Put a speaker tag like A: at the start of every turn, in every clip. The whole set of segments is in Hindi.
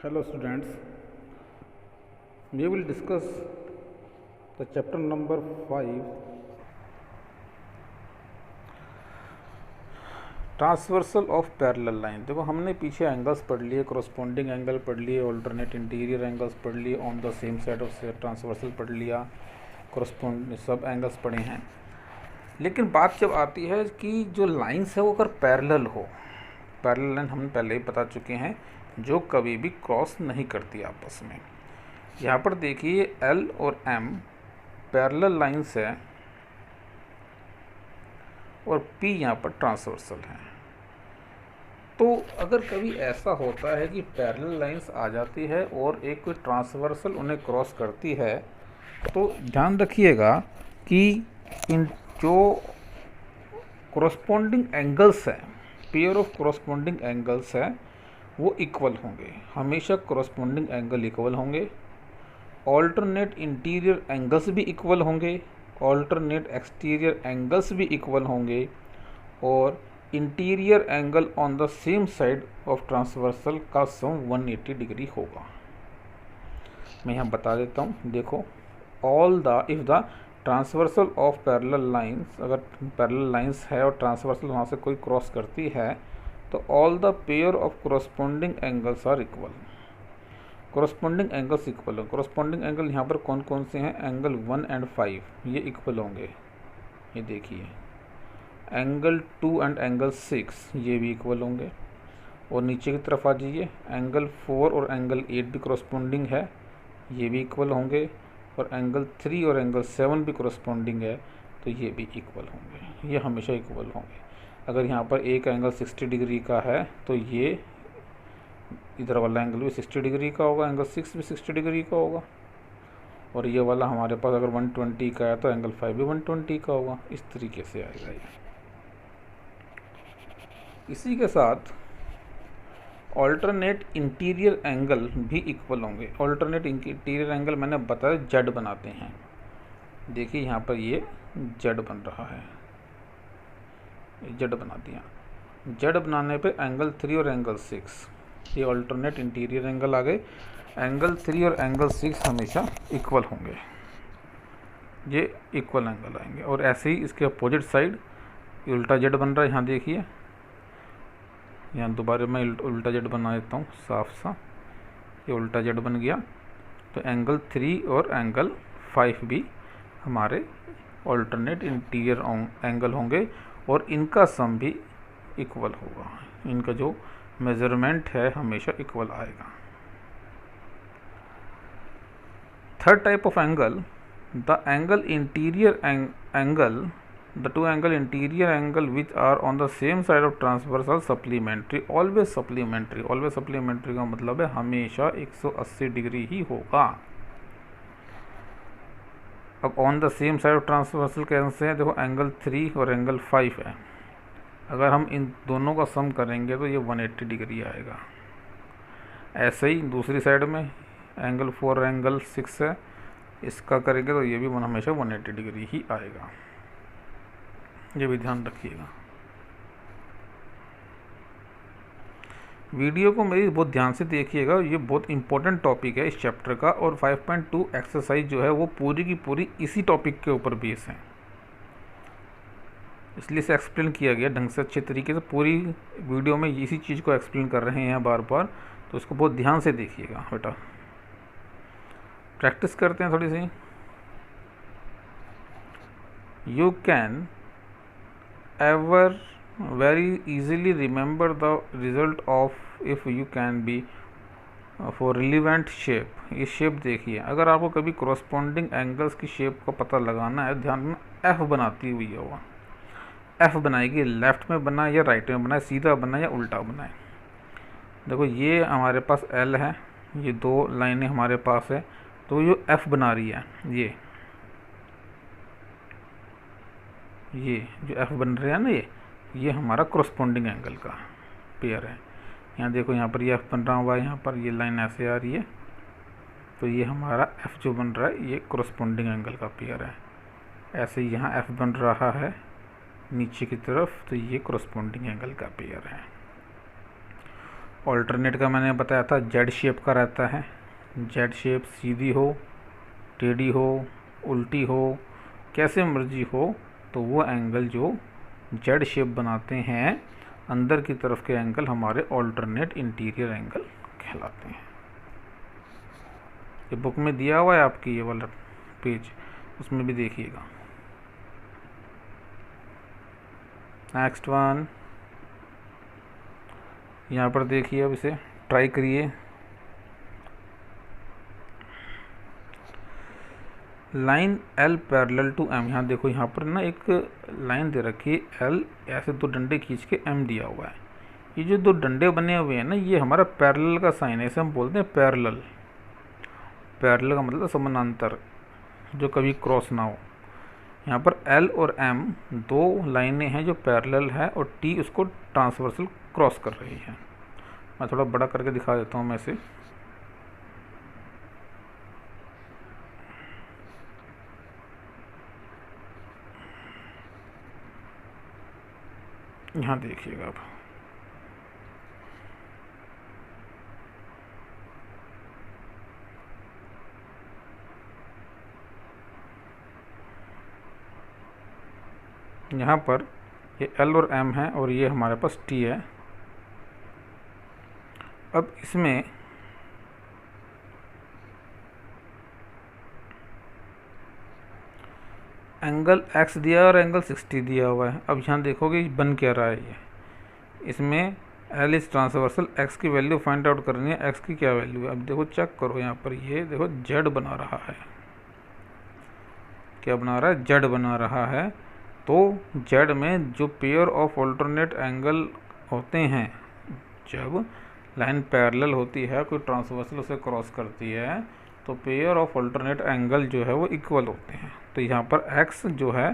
A: Hello students, we will discuss the chapter number 5, transversal of parallel line. देखो हमने पीछे एंगल्स पढ़ लिए, कोरस्पॉन्डिंग एंगल पढ़ लिए, ऑल्टरनेट इंटीरियर एंगल्स पढ़ लिए, on the same side of transversal पढ़ लिया, कोरस्पॉन्ड सब एंगल्स पढ़े हैं। लेकिन बात जब आती है कि जो लाइंस है वो अगर पैरेलल हो, पैरेलल लाइन हम पहले ही बता चुके हैं जो कभी भी क्रॉस नहीं करती आपस में। यहाँ पर देखिए एल और एम पैरेलल लाइंस है और पी यहाँ पर ट्रांसवर्सल है। तो अगर कभी ऐसा होता है कि पैरेलल लाइंस आ जाती है और एक कोई ट्रांसवर्सल उन्हें क्रॉस करती है, तो ध्यान रखिएगा कि इन जो कोरस्पॉन्डिंग एंगल्स हैं, पेयर ऑफ कोरस्पॉन्डिंग एंगल्स है वो इक्वल होंगे। हमेशा कोरस्पॉन्डिंग एंगल इक्वल होंगे, ऑल्टरनेट इंटीरियर एंगल्स भी इक्वल होंगे, ऑल्टरनेट एक्सटीरियर एंगल्स भी इक्वल होंगे, और interior angle on the same side of transversal का सम 180 डिग्री होगा। मैं यहाँ बता देता हूँ, देखो if the transversal of parallel lines, अगर पैरेलल लाइंस है और ट्रांसवर्सल वहाँ से कोई क्रॉस करती है तो all the pair of corresponding angles are equal. Corresponding angles equal हो। कोरस्पॉन्डिंग एंगल यहाँ पर कौन कौन से हैं? एंगल 1 एंड 5 ये इक्वल होंगे, ये देखिए। एंगल 2 एंड एंगल 6 ये भी इक्वल होंगे। और नीचे की तरफ आ जाइए, एंगल 4 और एंगल 8 भी कोरस्पॉन्डिंग है, ये भी इक्वल होंगे। और एंगल 3 और एंगल 7 भी कोरस्पॉन्डिंग है, तो ये भी इक्वल होंगे। ये हमेशा इक्वल होंगे। अगर यहाँ पर एक एंगल 60 डिग्री का है तो ये इधर वाला एंगल भी 60 डिग्री का होगा, एंगल 6 भी 60 डिग्री का होगा। और ये वाला हमारे पास अगर 120 का है तो एंगल 5 भी 120 का होगा। इस तरीके से आएगा ये। इसी के साथ ऑल्टरनेट इंटीरियर एंगल भी इक्वल होंगे। ऑल्टरनेट इंटीरियर एंगल मैंने बताया जेड बनाते हैं। देखिए यहाँ पर ये जेड बन रहा है, जेड बना दिया। जेड बनाने पे एंगल 3 और एंगल 6 ये ऑल्टरनेट इंटीरियर एंगल आ गए। एंगल 3 और एंगल 6 हमेशा इक्वल होंगे, ये इक्वल एंगल आएंगे। और ऐसे ही इसके अपोजिट साइड उल्टा जेड बन रहा है। यहाँ देखिए, यहाँ दोबारा मैं उल्टा जेड बना देता हूँ साफ सा, ये उल्टा जेड बन गया। तो एंगल 3 और एंगल 5 भी हमारे ऑल्टरनेट इंटीरियर एंगल होंगे और इनका सम भी इक्वल होगा। इनका जो मेजरमेंट है हमेशा इक्वल आएगा। Third type of angle, the angle interior angle, the two angle interior angle which are on the same side of transversal supplementary, always supplementary. Always supplementary का मतलब है हमेशा 180 डिग्री ही होगा। अब on the same side of transversal कैसे हैं? देखो एंगल 3 और एंगल 5 है, अगर हम इन दोनों का सम करेंगे तो ये 180 डिग्री आएगा। ऐसे ही दूसरी साइड में एंगल 4 और एंगल 6 है, इसका करेंगे तो ये भी हमेशा 180 डिग्री ही आएगा। ये भी ध्यान रखिएगा। वीडियो को मेरी बहुत ध्यान से देखिएगा, ये बहुत इंपॉर्टेंट टॉपिक है इस चैप्टर का। और 5.2 एक्सरसाइज जो है वो पूरी की पूरी इसी टॉपिक के ऊपर बेस है, इसलिए इसे एक्सप्लेन किया गया ढंग से, अच्छे तरीके से। पूरी वीडियो में इसी चीज़ को एक्सप्लेन कर रहे हैं बार बार, तो इसको बहुत ध्यान से देखिएगा बेटा। प्रैक्टिस करते हैं थोड़ी सी। You can ever very easily remember the result of if you can be for relevant shape। ये शेप देखिए, अगर आपको कभी corresponding angles की शेप का पता लगाना है, ध्यान में एफ बनाती हुई है वो एफ बनाएगी, लेफ्ट में बनाए या राइट में बनाए, सीधा बनाए या उल्टा बनाए। देखो ये हमारे पास एल है, ये दो लाइनें हमारे पास है, तो ये एफ बना रही है, ये जो एफ बन रहा है ना, ये हमारा कोरस्पॉन्डिंग एंगल का पेयर है। यहाँ देखो, यहाँ पर ये एफ बन रहा हुआ है, यहाँ पर ये लाइन ऐसे आ रही है, तो ये हमारा एफ जो बन रहा है ये कोरस्पॉन्डिंग एंगल का पेयर है। ऐसे ही यहाँ एफ बन रहा है नीचे की तरफ, तो ये कोरस्पॉन्डिंग एंगल का पेयर है। ऑल्टरनेट का मैंने बताया था जेड शेप का रहता है, जेड शेप सीधी हो, टेढ़ी हो, उल्टी हो, कैसे मर्जी हो, तो वो एंगल जो जेड शेप बनाते हैं अंदर की तरफ के एंगल हमारे ऑल्टरनेट इंटीरियर एंगल कहलाते हैं। ये बुक में दिया हुआ है आपकी, ये वाला पेज, उसमें भी देखिएगा। नेक्स्ट वन, यहाँ पर देखिए, अब इसे ट्राई करिए। Line L parallel to M, यहाँ देखो, यहाँ पर ना एक लाइन दे रखी है एल, ऐसे दो डंडे खींच के एम दिया हुआ है। ये जो दो डंडे बने हुए हैं ना, ये हमारा पैरेलल का साइन है, इसे हम बोलते हैं पैरेलल। पैरेलल का मतलब समानांतर, जो कभी क्रॉस ना हो। यहाँ पर एल और एम दो लाइनें हैं जो पैरेलल है, और टी उसको ट्रांसवर्सल क्रॉस कर रही है। मैं थोड़ा बड़ा करके दिखा देता हूँ मैं इसे। यहाँ देखिएगा आप, यहाँ पर ये एल और एम है और ये हमारे पास टी है। अब इसमें एंगल एक्स दिया और एंगल 60 दिया हुआ है। अब यहाँ देखोगे बन क्या रहा है ये, इसमें एल इज ट्रांसवर्सल, एक्स की वैल्यू फाइंड आउट करनी है, एक्स की क्या वैल्यू है। अब देखो चेक करो, यहाँ पर ये देखो जेड बना रहा है। क्या बना रहा है? जेड बना रहा है। तो जेड में जो पेयर ऑफ ऑल्टरनेट एंगल होते हैं, जब लाइन पैरेलल होती है, कोई ट्रांसवर्सल उसे क्रॉस करती है, तो पेयर ऑफ ऑल्टरनेट एंगल जो है वो इक्वल होते हैं। तो यहाँ पर एक्स जो है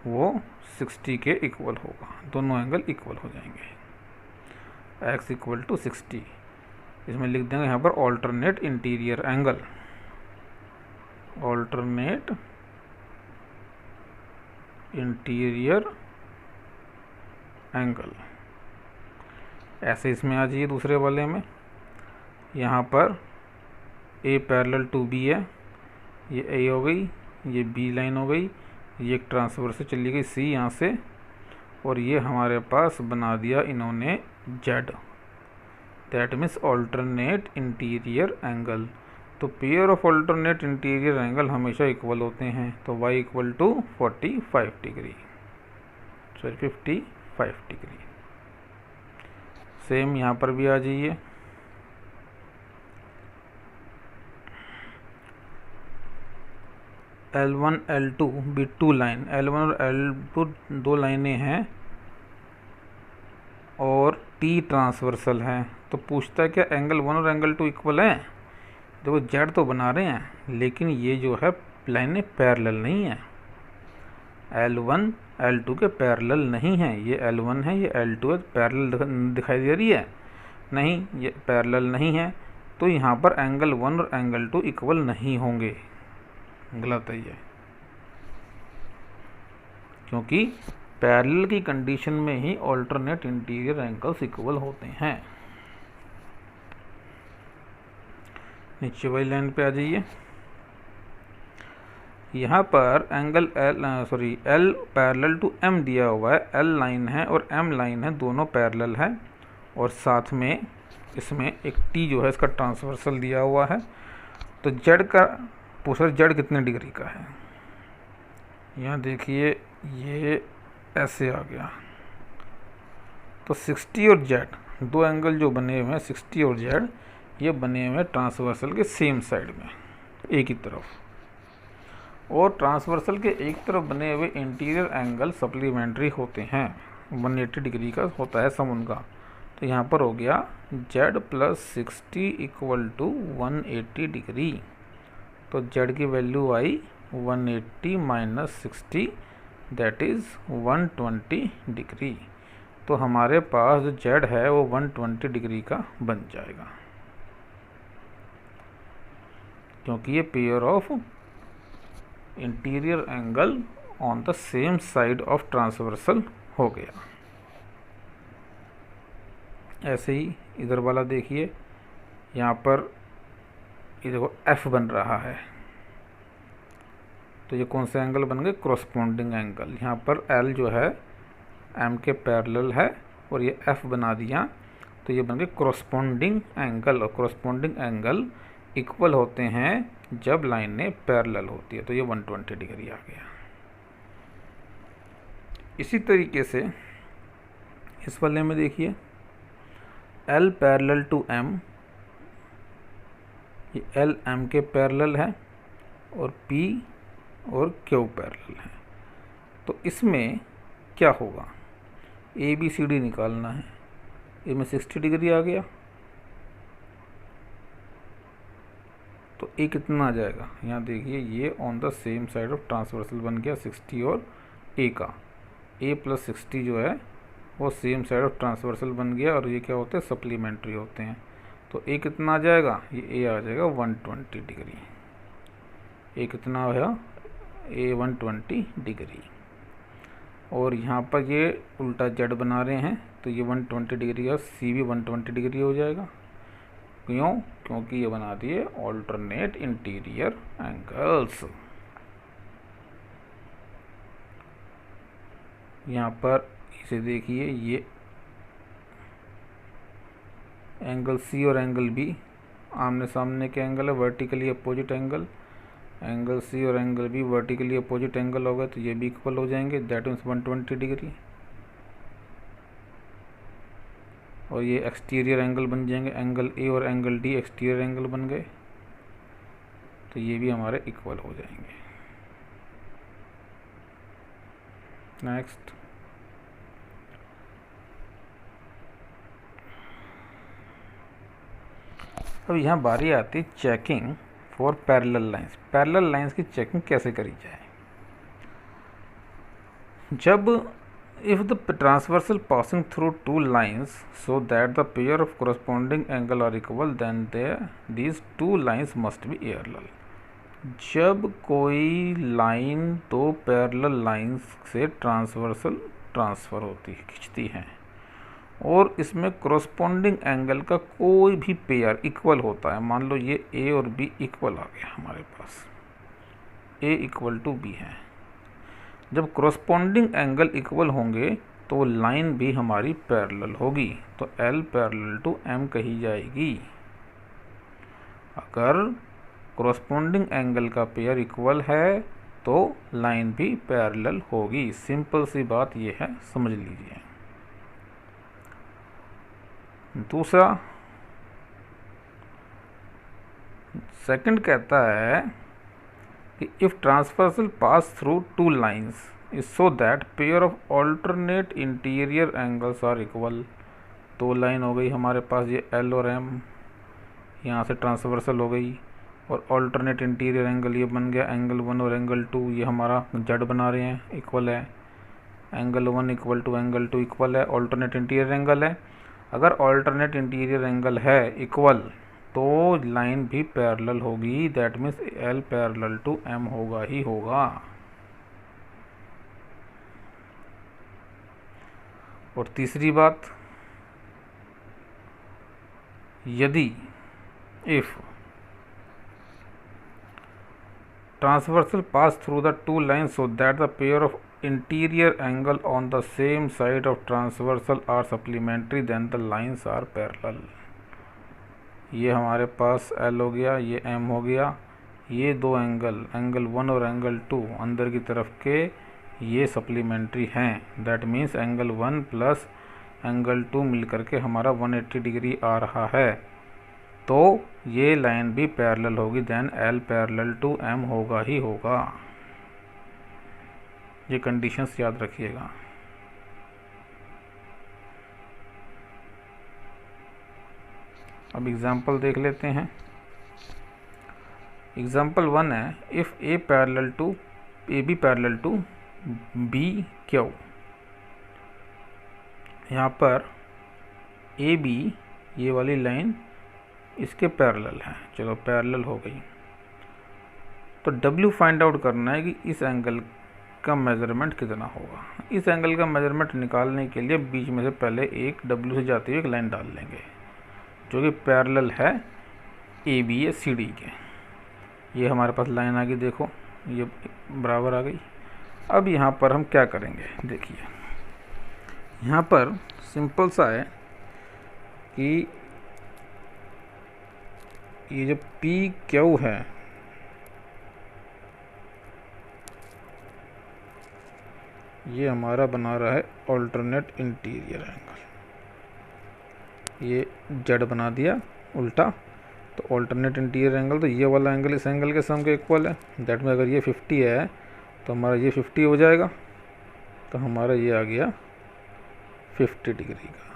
A: वो 60 के इक्वल होगा, दोनों एंगल इक्वल हो जाएंगे, एक्स इक्वल टू 60। इसमें लिख देंगे यहाँ पर alternate interior angle, alternate interior angle. ऐसे इसमें आ जाइए दूसरे वाले में, यहाँ पर ए पैरेलल टू बी है, ये ए हो गई, ये बी लाइन हो गई, ये एक ट्रांसफर से चली गई सी यहाँ से, और ये हमारे पास बना दिया इन्होंने Z, that means alternate interior angle. तो pair of alternate interior angle हमेशा इक्वल होते हैं। तो y equal to 45 degree, sorry 55 degree. Same यहाँ पर भी आ जाइए, L1 L2 भी टू लाइन, L1 और L2 दो लाइनें हैं और T ट्रांसवर्सल है। तो पूछता है क्या एंगल 1 और एंगल 2 इक्वल हैं? देखो जेड तो बना रहे हैं, लेकिन ये जो है लाइनें पैरेलल नहीं है, L1 L2 के पैरेलल नहीं है। ये L1 है, ये L2 है, पैरेलल दिखाई दे रही है? नहीं, ये पैरेलल नहीं है। तो यहाँ पर एंगल 1 और एंगल 2 इक्वल नहीं होंगे, गलत है ये, क्योंकि पैरेलल की कंडीशन में ही ऑल्टरनेट इंटीरियर एंगल्स इक्वल होते हैं। नीचे वाली लाइन पे आ जाइए, यहाँ पर angle L parallel to M दिया हुआ है, एल लाइन है और एम लाइन है, दोनों पैरेलल है, और साथ में इसमें एक टी जो है इसका ट्रांसवर्सल दिया हुआ है। तो जेड का पूछा, जेड कितने डिग्री का है? यहाँ देखिए ये ऐसे आ गया। तो 60 और जेड दो एंगल जो बने हुए हैं, 60 और जेड, ये बने हुए हैं ट्रांसवर्सल के सेम साइड में, एक ही तरफ, और ट्रांसवर्सल के एक तरफ बने हुए इंटीरियर एंगल सप्लीमेंट्री होते हैं, 180 डिग्री का होता है सम उनका। तो यहाँ पर हो गया Z plus 60 equal to 180 degree. तो जेड की वैल्यू आई 180 माइनस 60, दैट इज़ 120 डिग्री। तो हमारे पास जो जेड है वो 120 डिग्री का बन जाएगा, क्योंकि ये pair of interior angle on the same side of transversal हो गया। ऐसे ही इधर वाला देखिए, यहाँ पर ये देखो एफ बन रहा है, तो ये कौन से एंगल बन गए, क्रॉसपोंडिंग एंगल। यहाँ पर एल जो है एम के पैरेलल है और ये एफ बना दिया, तो ये बन गए क्रॉसपोंडिंग एंगल। और क्रॉसपोंडिंग एंगल इक्वल होते हैं जब लाइनें पैरेलल होती है, तो ये 120 डिग्री आ गया। इसी तरीके से इस वाले में देखिए, एल पैरेलल टू एम, ये एल एम के पैरेलल है और पी और क्यू पैरेलल है। तो इसमें क्या होगा, ए बी सी डी निकालना है, इसमें 60 डिग्री आ गया, तो ए कितना आ जाएगा, यहाँ देखिए ये on the same side of transversal बन गया 60 और ए का, ए प्लस 60 जो है वो सेम साइड ऑफ ट्रांसवर्सल बन गया, और ये क्या होते हैं, सप्लीमेंट्री होते हैं। तो ए कितना आ जाएगा, ये ए आ जाएगा 120 डिग्री। ए कितना आया, ए 120 डिग्री। और यहाँ पर ये उल्टा जेड बना रहे हैं, तो ये 120 डिग्री और सी भी 120 डिग्री हो जाएगा। क्यों, क्योंकि ये बना दिए ऑल्टरनेट इंटीरियर एंगल्स। यहाँ पर इसे देखिए, ये एंगल सी और एंगल बी आमने सामने के एंगल है, vertically opposite angle. Angle C और angle B vertically opposite angle होगा, तो ये भी इक्वल हो जाएंगे, दैट मीन्स 120 डिग्री। और ये एक्सटीरियर एंगल बन जाएंगे, एंगल ए और एंगल डी एक्सटीरियर एंगल बन गए, तो ये भी हमारे इक्वल हो जाएंगे। नेक्स्ट, अब यहाँ बारी आती है checking for parallel lines. Parallel lines की चेकिंग कैसे करी जाए, जब if the transversal passing through two lines so that the pair of corresponding angle are equal, then these two lines must be parallel। जब कोई लाइन दो पैरेलल लाइंस से ट्रांसवर्सल ट्रांसफ़र होती है, खिंचती हैं, और इसमें corresponding एंगल का कोई भी पेयर इक्वल होता है, मान लो ये ए और बी इक्वल आ गया हमारे पास, ए इक्वल टू बी है। जब corresponding एंगल इक्वल होंगे तो लाइन भी हमारी पैरेलल होगी, तो L पैरेलल टू M कही जाएगी। अगर corresponding एंगल का पेयर इक्वल है तो लाइन भी पैरेलल होगी। सिंपल सी बात ये है, समझ लीजिए। दूसरा, सेकंड कहता है कि if transversal pass through two lines is so that pair of alternate interior angles are equal. दो लाइन हो गई हमारे पास, ये एल और एम, यहाँ से ट्रांसवर्सल हो गई, और ऑल्टरनेट इंटीरियर एंगल ये बन गया एंगल 1 और एंगल 2, ये हमारा जेड बना रहे हैं, इक्वल है। Angle 1 equal to angle 2 equal है, ऑल्टरनेट इंटीरियर एंगल है। अगर ऑल्टरनेट इंटीरियर एंगल है इक्वल तो लाइन भी पैरेलल होगी, that means L parallel to M होगा ही होगा। और तीसरी बात, यदि if transversal pass through the two lines so that the pair of interior angle on the same side of transversal are supplementary, then the lines are parallel. ये हमारे पास L हो गया, ये M हो गया, ये दो एंगल, एंगल 1 और एंगल 2 अंदर की तरफ के ये सप्लीमेंट्री हैं, that means angle 1 plus angle 2 मिलकर के हमारा 180 डिग्री आ रहा है, तो ये लाइन भी पैरेलल होगी, then L parallel to M होगा ही होगा। ये कंडीशंस याद रखिएगा। अब एग्जाम्पल देख लेते हैं। एग्जाम्पल 1 है, if A parallel to A B parallel to B Q. यहाँ पर ए बी ये वाली लाइन इसके पैरेलल है, चलो पैरेलल हो गई। तो W फाइंड आउट करना है कि इस एंगल का मेज़रमेंट कितना होगा। इस एंगल का मेज़रमेंट निकालने के लिए बीच में से पहले एक W से जाती हुई एक लाइन डाल लेंगे। जो कि पैरेलल है ए बी ए सी डी के। ये हमारे पास लाइन आ गई, देखो ये बराबर आ गई। अब यहाँ पर हम क्या करेंगे, देखिए यहाँ पर सिंपल सा है कि ये जो पी क्यू है ये हमारा बना रहा है ऑल्टरनेट इंटीरियर एंगल। ये जेड बना दिया उल्टा, तो ऑल्टरनेट इंटीरियर एंगल, तो ये वाला एंगल इस एंगल के सम के इक्वल है। दैट में अगर ये 50 है तो हमारा ये 50 हो जाएगा, तो हमारा ये आ गया 50 डिग्री का।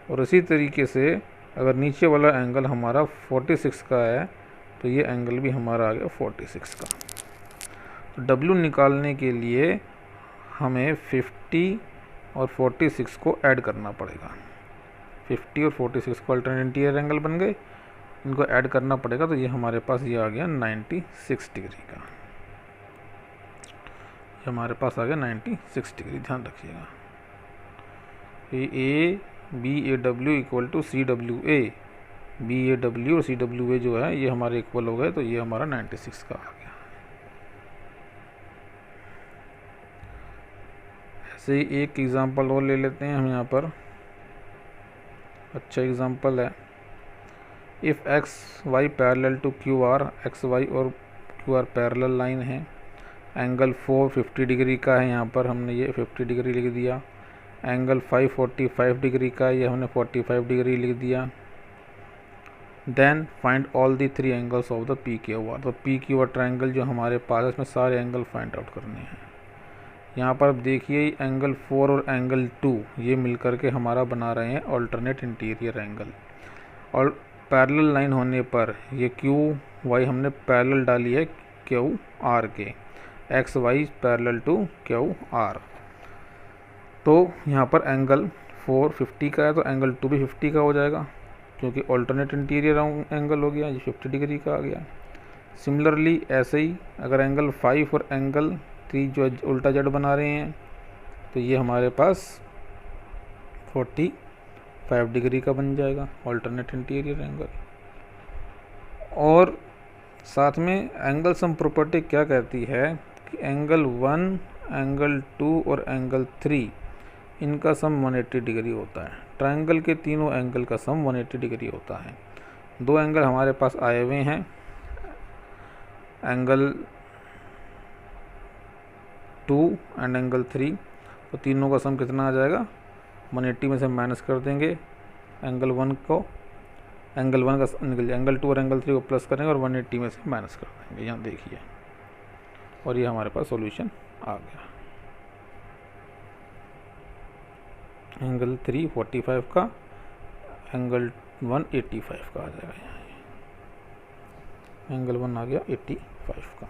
A: और इसी तरीके से अगर नीचे वाला एंगल हमारा 46 का है तो ये एंगल भी हमारा आ गया 46 का। तो W निकालने के लिए हमें 50 और 46 को ऐड करना पड़ेगा। 50 और 46 को अल्टरनेट इंटीरियर एंगल बन गए, इनको ऐड करना पड़ेगा, तो ये हमारे पास ये आ गया 96 डिग्री का। ये हमारे पास आ गया 96 डिग्री, ध्यान रखिएगा। A B A W equal to C W A, B A W और सी डब्ल्यू ए जो है ये हमारे इक्वल हो गए, तो ये हमारा 96 का आ गया। ऐसे ही एक एग्जांपल और ले लेते हैं हम यहाँ पर, अच्छा एग्जांपल है। If X Y parallel to Q R, X Y और क्यू आर पैरेलल लाइन है, एंगल 450 डिग्री का है, यहाँ पर हमने ये 50 डिग्री लिख दिया। एंगल 545 डिग्री का, ये हमने 45 डिग्री लिख दिया। Then find all the 3 angles of the P Q R. तो पी क्यू आर ट्रायंगल जो हमारे पास है इसमें सारे एंगल फाइंड आउट करने हैं। यहाँ पर अब देखिए एंगल 4 और एंगल 2 ये मिलकर के हमारा बना रहे हैं ऑल्टरनेट इंटीरियर एंगल। और पैरेलल लाइन होने पर ये क्यू वाई हमने पैरेलल डाली है क्यू आर के, X Y parallel to Q R. तो यहाँ पर एंगल 4 50 का है, तो एंगल 2 भी 50 का हो जाएगा, क्योंकि ऑल्टरनेट इंटीरियर एंगल हो गया, ये 50 डिग्री का आ गया। सिमिलरली ऐसे ही अगर एंगल 5 और एंगल 3 जो उल्टा जेड बना रहे हैं, तो ये हमारे पास 45 डिग्री का बन जाएगा ऑल्टरनेट इंटीरियर एंगल। और साथ में एंगल सम प्रॉपर्टी क्या कहती है कि एंगल 1, एंगल 2 और एंगल 3 इनका सम 180 डिग्री होता है। ट्रायंगल के तीनों एंगल का सम 180 डिग्री होता है। 2 एंगल हमारे पास आए हुए हैं, एंगल 2 एंड एंगल 3, तो तीनों का सम कितना आ जाएगा, 180 में से माइनस कर देंगे एंगल 1 को, एंगल 1 का निकल जाए, एंगल 2 और एंगल 3 को प्लस करेंगे और 180 में से माइनस कर देंगे, यहाँ देखिए। और ये हमारे पास सॉल्यूशन आ गया। एंगल 3 45 का, एंगल 1 85 का आ जाएगा, यहाँ एंगल 1 आ गया 85 का।